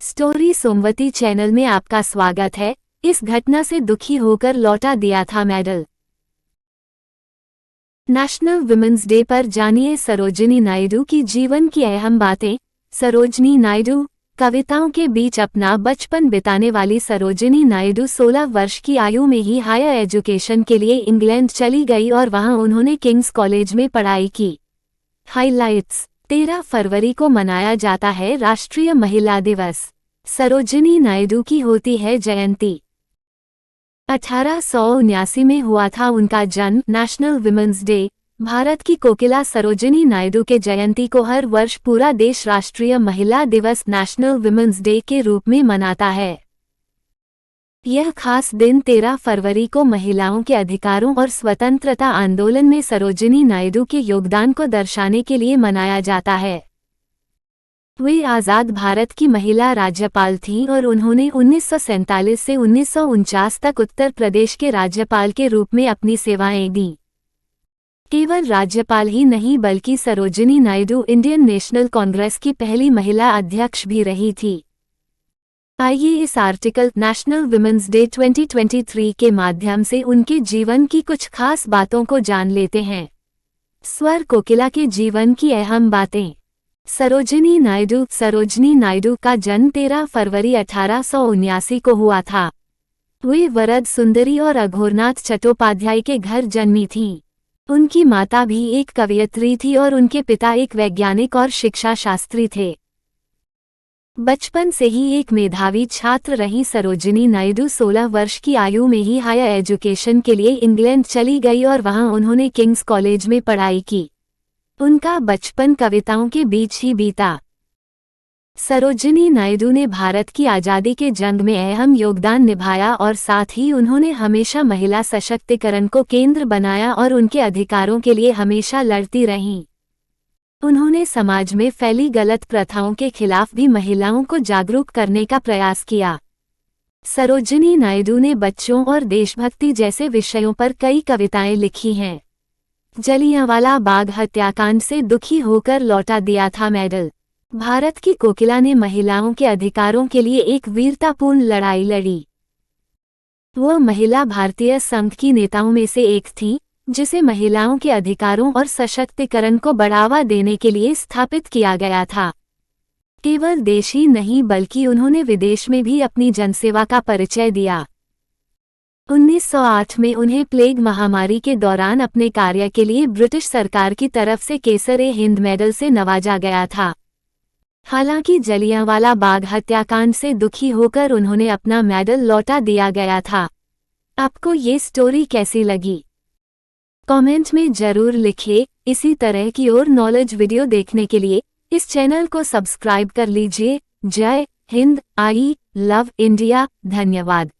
Story सोमवती channel में आपका स्वागत है। इस घटना से दुखी होकर लौटा दिया था मेडल। नेशनल वुमेन्स डे पर जानिए सरोजिनी नायडू की जीवन की अहम बातें। सरोजिनी नायडू कविताओं के बीच अपना बचपन बिताने वाली सरोजिनी नायडू 16 वर्ष की आयु में ही हायर एजुकेशन के लिए इंग्लैंड चली गई और वहां उन्होंने किंग्स कॉलेज में पढ़ाई की। हाइलाइट्स। 13 फरवरी को मनाया जाता है राष्ट्रीय महिला दिवस। सरोजिनी नायडू की होती है जयंती। 1879 में हुआ था उनका जन्म। National women's day. भारत की कोकिला सरोजिनी नायडू के जयंती को हर वर्ष पूरा देश राष्ट्रीय महिला दिवस नेशनल वुमेन्स डे के रूप में मनाता है। यह खास दिन 13 फरवरी को महिलाओं के अधिकारों और स्वतंत्रता आंदोलन में सरोजिनी नायडू के योगदान को दर्शाने के लिए मनाया जाता है। वे आज़ाद भारत की महिला राज्यपाल थीं और उन्होंने 1947 से 1949 तक उत्तर प्रदेश के राज्यपाल के रूप में अपनी सेवाएं दी। केवल राज्यपाल ही नहीं बल्कि सरोजिनी नायडू इंडियन नेशनल कांग्रेस की पहली महिला अध्यक्ष भी रही थी। आइए इस आर्टिकल नेशनल वुमेन्स डे 2023 के माध्यम से उनके जीवन की कुछ खास बातों को जान लेते हैं। स्वर कोकिला के जीवन की अहम बातें। सरोजिनी नायडू का जन्म 13 फरवरी 1879 को हुआ था। वे वरद सुंदरी और अघोरनाथ चट्टोपाध्याय के घर जन्मी थीं। उनकी माता भी एक कवयित्री थी और उनके पिता एक वैज्ञानिक और शिक्षा शास्त्री थे। बचपन से ही एक मेधावी छात्र रही सरोजिनी नायडू 16 वर्ष की आयु में ही हायर एजुकेशन के लिए इंग्लैंड चली गई और वहां उन्होंने किंग्स कॉलेज में पढ़ाई की। उनका बचपन कविताओं के बीच ही बीता। सरोजिनी नायडू ने भारत की आज़ादी के जंग में अहम योगदान निभाया और साथ ही उन्होंने हमेशा महिला सशक्तिकरण को केंद्र बनाया और उनके अधिकारों के लिए हमेशा लड़ती रहीं। उन्होंने समाज में फैली गलत प्रथाओं के खिलाफ भी महिलाओं को जागरूक करने का प्रयास किया। सरोजिनी नायडू ने बच्चों और देशभक्ति जैसे विषयों पर कई कविताएं लिखी हैं। जलियांवाला बाग हत्याकांड से दुखी होकर लौटा दिया था मेडल। भारत की कोकिला ने महिलाओं के अधिकारों के लिए एक वीरतापूर्ण लड़ाई लड़ी। वो महिला भारतीय संघ की नेताओं में से एक थी जिसे महिलाओं के अधिकारों और सशक्तिकरण को बढ़ावा देने के लिए स्थापित किया गया था। केवल देश ही नहीं बल्कि उन्होंने विदेश में भी अपनी जनसेवा का परिचय दिया। 1908 में उन्हें प्लेग महामारी के दौरान अपने कार्य के लिए ब्रिटिश सरकार की तरफ से केसर-ए-हिंद मेडल से नवाजा गया था। हालांकि जलियांवाला बाग हत्याकांड से दुखी होकर उन्होंने अपना मेडल लौटा दिया गया था। आपको ये स्टोरी कैसी लगी? कमेंट में जरूर लिखिए। इसी तरह की और नॉलेज वीडियो देखने के लिए इस चैनल को सब्सक्राइब कर लीजिए। जय हिंद। I love India. धन्यवाद।